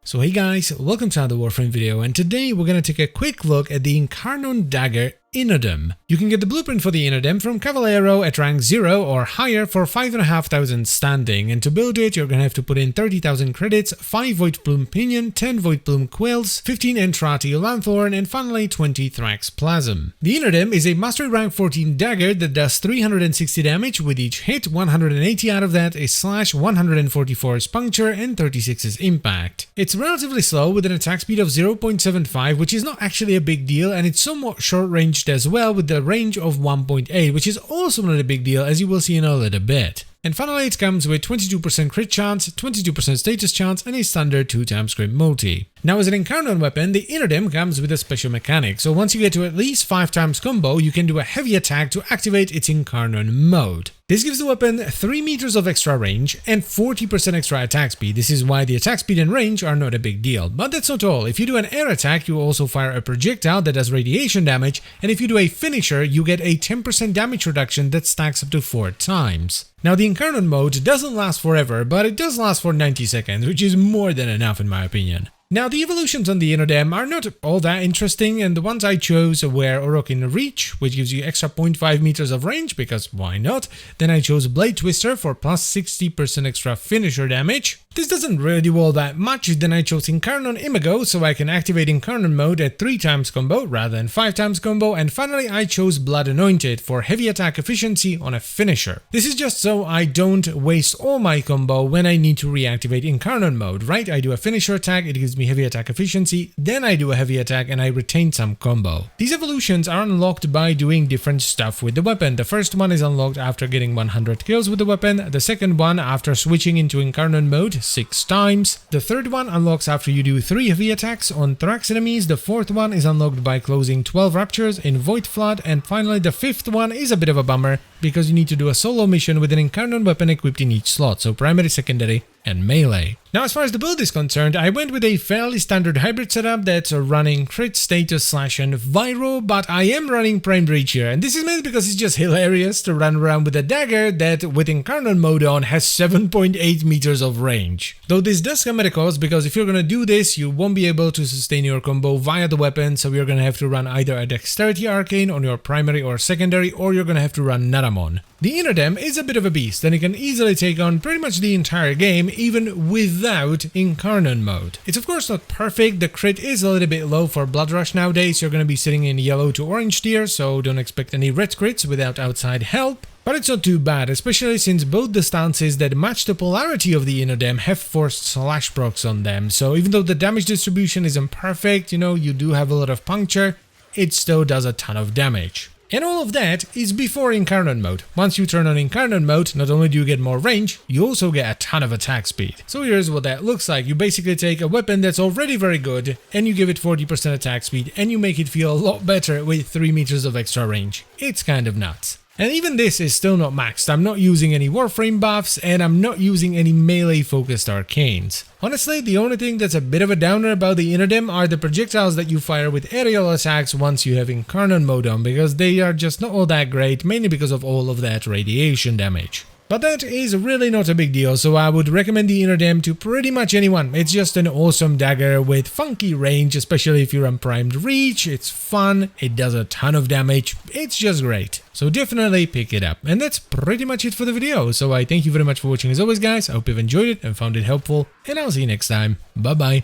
So hey guys, welcome to another Warframe video, and today we're going to take a quick look at the Incarnon Dagger Innodem. You can get the blueprint for the Innodem from Cavallero at rank 0 or higher for 5,500 standing, and to build it you're going to have to put in 30,000 credits, 5 Void Plume Pinion, 10 Void Plume Quills, 15 Entrati Lanthorn, and finally 20 Thrax Plasm. The Innodem is a Mastery rank 14 dagger that does 360 damage with each hit, 180 out of that is slash, 144 is puncture, and 36 is impact. It's relatively slow with an attack speed of 0.75, which is not actually a big deal, and it's somewhat short-ranged as well with the range of 1.8, which is also not a big deal, as you will see in a little bit. And finally it comes with 22% crit chance, 22% status chance, and a standard 2x crit multi. Now as an Incarnon weapon, the Innodem comes with a special mechanic, so once you get to at least 5x combo, you can do a heavy attack to activate its Incarnon mode. This gives the weapon 3 meters of extra range and 40% extra attack speed. This is why the attack speed and range are not a big deal. But that's not all. If you do an air attack, you also fire a projectile that does radiation damage, and if you do a finisher, you get a 10% damage reduction that stacks up to 4 times. Now the Incarnon mode doesn't last forever, but it does last for 90 seconds, which is more than enough in my opinion. Now the evolutions on the Innodem are not all that interesting, and the ones I chose were Orokin Reach, which gives you extra 0.5 meters of range, because why not? Then I chose Blade Twister for plus 60% extra finisher damage. This doesn't really do all that much. Then I chose Incarnon Imago, so I can activate Incarnon mode at 3x combo rather than 5x combo, and finally I chose Blood Anointed for heavy attack efficiency on a finisher. This is just so I don't waste all my combo when I need to reactivate Incarnon mode, right? I do a finisher attack, it gives me heavy attack efficiency, then I do a heavy attack and I retain some combo. These evolutions are unlocked by doing different stuff with the weapon. The first one is unlocked after getting 100 kills with the weapon, the second one after switching into Incarnon mode 6 times, the third one unlocks after you do 3 heavy attacks on Thrax enemies, the fourth one is unlocked by closing 12 raptures in Void Flood, and finally the fifth one is a bit of a bummer because you need to do a solo mission with an Incarnon weapon equipped in each slot, so primary, secondary, and melee. Now as far as the build is concerned, I went with a fairly standard hybrid setup that's running crit, status, slash, and Viro, but I am running Prime Reach here, and this is mainly because it's just hilarious to run around with a dagger that, with Incarnon mode on, has 7.8 meters of range. Though this does come at a cost, because if you're gonna do this, you won't be able to sustain your combo via the weapon, so you're gonna have to run either a Dexterity Arcane on your primary or secondary, or you're gonna have to run Naramon. The Innodem is a bit of a beast, and it can easily take on pretty much the entire game, even without Incarnon mode. It's of course not perfect, the crit is a little bit low for Blood Rush nowadays, you're gonna be sitting in yellow to orange tier, so don't expect any red crits without outside help. But it's not too bad, especially since both the stances that match the polarity of the Innodem have forced slash procs on them, so even though the damage distribution isn't perfect, you do have a lot of puncture, it still does a ton of damage. And all of that is before Incarnon mode. Once you turn on Incarnon mode, not only do you get more range, you also get a ton of attack speed. So here's what that looks like. You basically take a weapon that's already very good, and you give it 40% attack speed, and you make it feel a lot better with 3 meters of extra range. It's kind of nuts. And even this is still not maxed. I'm not using any Warframe buffs, and I'm not using any melee-focused arcanes. Honestly, the only thing that's a bit of a downer about the Innodem are the projectiles that you fire with aerial attacks once you have Incarnon mode on, because they are just not all that great, mainly because of all of that radiation damage. But that is really not a big deal, so I would recommend the Innodem to pretty much anyone. It's just an awesome dagger with funky range, especially if you're on Primed Reach. It's fun, it does a ton of damage, it's just great. So definitely pick it up. And that's pretty much it for the video, so I thank you very much for watching as always guys, I hope you've enjoyed it and found it helpful, and I'll see you next time. Bye bye.